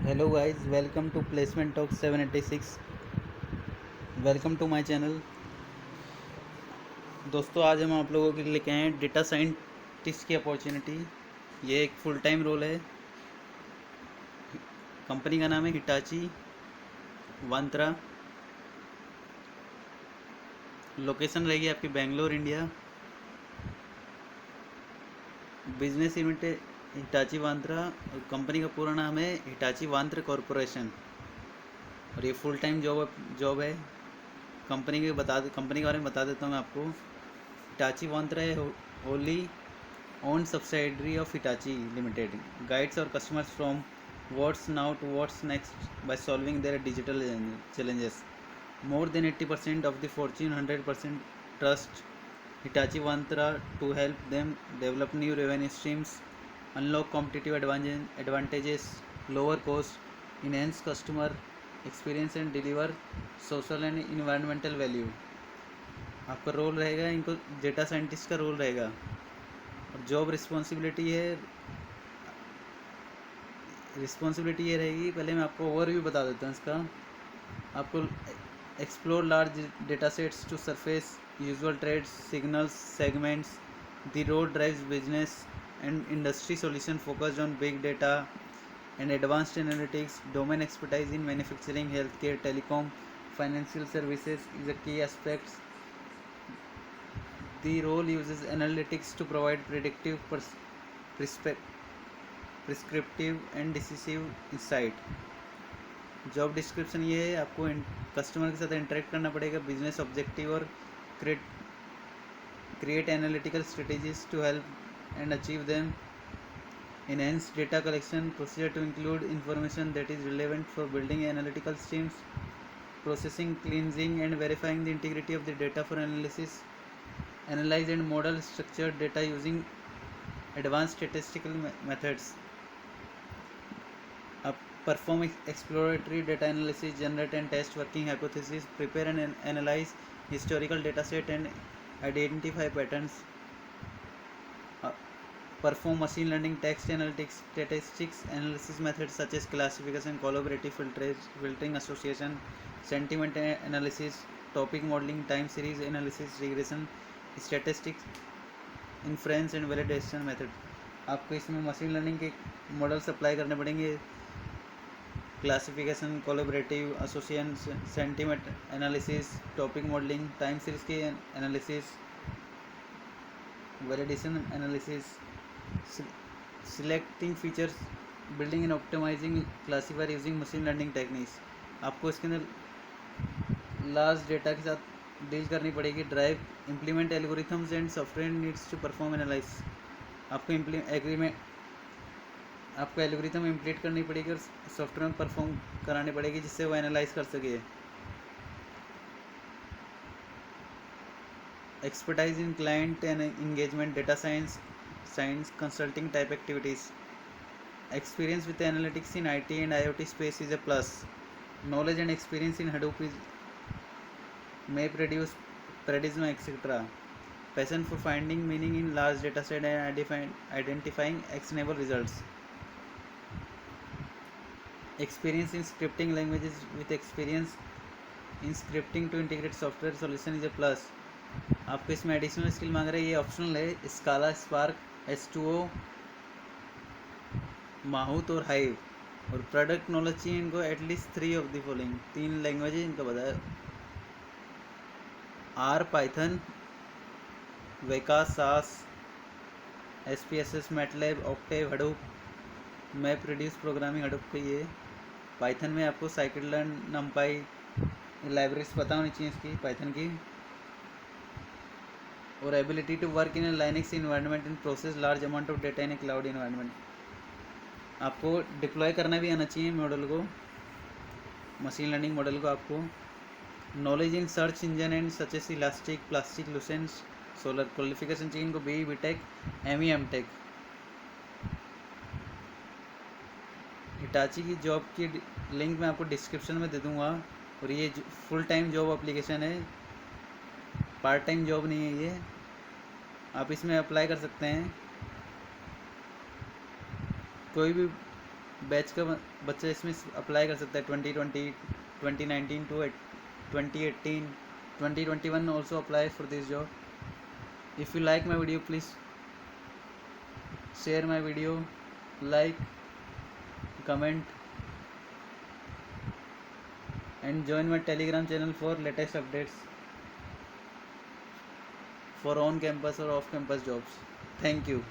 Hello guys, welcome to placement talk 786। Welcome to my channel. दोस्तों, आज हम आप लोगों के लिए लेके आए हैं डेटा साइंटिस्ट की अपॉर्चुनिटी। ये एक फुल टाइम रोल है। कंपनी का नाम है हिटाची वांत्रा। लोकेशन रहेगी आपकी बेंगलोर, इंडिया। बिजनेस यूनिट है हिटाची वांत्रा और कंपनी का पूरा नाम है हिटाची वांत्र कॉरपोरेशन। और ये फुल टाइम जॉब है। कंपनी के बारे में बता देता हूँ मैं आपको। हिटाची वांत्रा है Holi owned subsidiary of Hitachi Limited, guides our customers from what's now to what's next by solving their digital challenges. More than 80% of the Fortune 100% trust Hitachi Vantra to help them develop new revenue streams, unlock competitive advantages, lower cost, enhance customer experience and deliver social and environmental value. आपका role रहेगा, इनको data scientist का role रहेगा। और job responsibility ये रहेगी। पहले मैं आपको ओवरव्यू बता देता हूँ इसका। आपको explore large data sets to surface usual trends signals segments. The role drives business and industry solution focused on big data and advanced analytics. Domain expertise in manufacturing health care telecom financial services is a key aspects. The role uses analytics to provide predictive, prescriptive and decisive insight. Job description ये है। आपको customer के साथ interact करना पड़ेगा, business objective और create analytical strategies to help and achieve them. enhance data collection procedure to include information that is relevant for building analytical streams, processing, cleansing and verifying the integrity of the data for analysis, analyze and model structured data using advanced statistical methods. Perform exploratory data analysis, generate and test working hypotheses, prepare and analyze historical data set and identify patterns. Perform machine learning, text analytics, statistics analysis methods such as classification, collaborative filtering, association, sentiment analysis, topic modeling, time series analysis, regression, statistics, inference and validation method. आपको इसमें machine learning के models apply करने पड़ेंगे। Classification, collaborative, association, sentiment analysis, topic modelling, time series के analysis, validation analysis, selecting features, building and optimising classifier using machine learning techniques. आपको इसके अंदर large data के साथ डील करनी पड़ेगी। Drive implement algorithms and software needs to perform analyze. आपको आपको एल्गोरिथम इम्प्लीट करनी पड़ेगी और सॉफ्टवेयर में परफॉर्म करानी पड़ेगी जिससे वो एनालाइज कर सके। Expertise in client and engagement, data science consulting type activities. Experience with analytics in IT and IoT space is a plus. Knowledge and experience in Hadoop may produce paradigm, etc. Passion for finding meaning in large data set and identifying actionable results. Experience in scripting languages with experience in scripting to integrate software solution is a plus. आपको इसमें additional skill मांग रहे हैं, ये optional है। स्काला, spark, H2O, माहूत और hive. और product knowledge चाहिए इनको at least 3 of the following. 3 language इनका बताया। R, पाइथन, वेका, सास, SPSS, MATLAB, Octave, Hadoop. Map reduce programming Hadoop का ये। पाइथन में आपको साइकिलर्न, नमपाई लाइब्रेरीज पता होनी चाहिए इसकी पाइथन की। और ability to work in Linux environment and process large amount of data in a cloud environment. आपको डिप्लॉय करना भी आना चाहिए मॉडल को, मशीन लर्निंग मॉडल को। आपको knowledge in search engine and such as elastic, plastic, लुसेंस, solar. Qualification चाहिए इनको BE, BTech, ME, MTech। Hitachi की जॉब की लिंक मैं आपको डिस्क्रिप्शन में दे दूंगा। और ये फुल टाइम जॉब एप्लीकेशन है, पार्ट टाइम जॉब नहीं है ये। आप इसमें अप्लाई कर सकते हैं। कोई भी बैच का बच्चा इसमें अप्लाई कर सकता है 2020 2019 to 2018 2021 also apply for this job. If you like my video please share my video, like, comment and join my telegram channel for latest updates for on campus or off campus jobs. Thank you.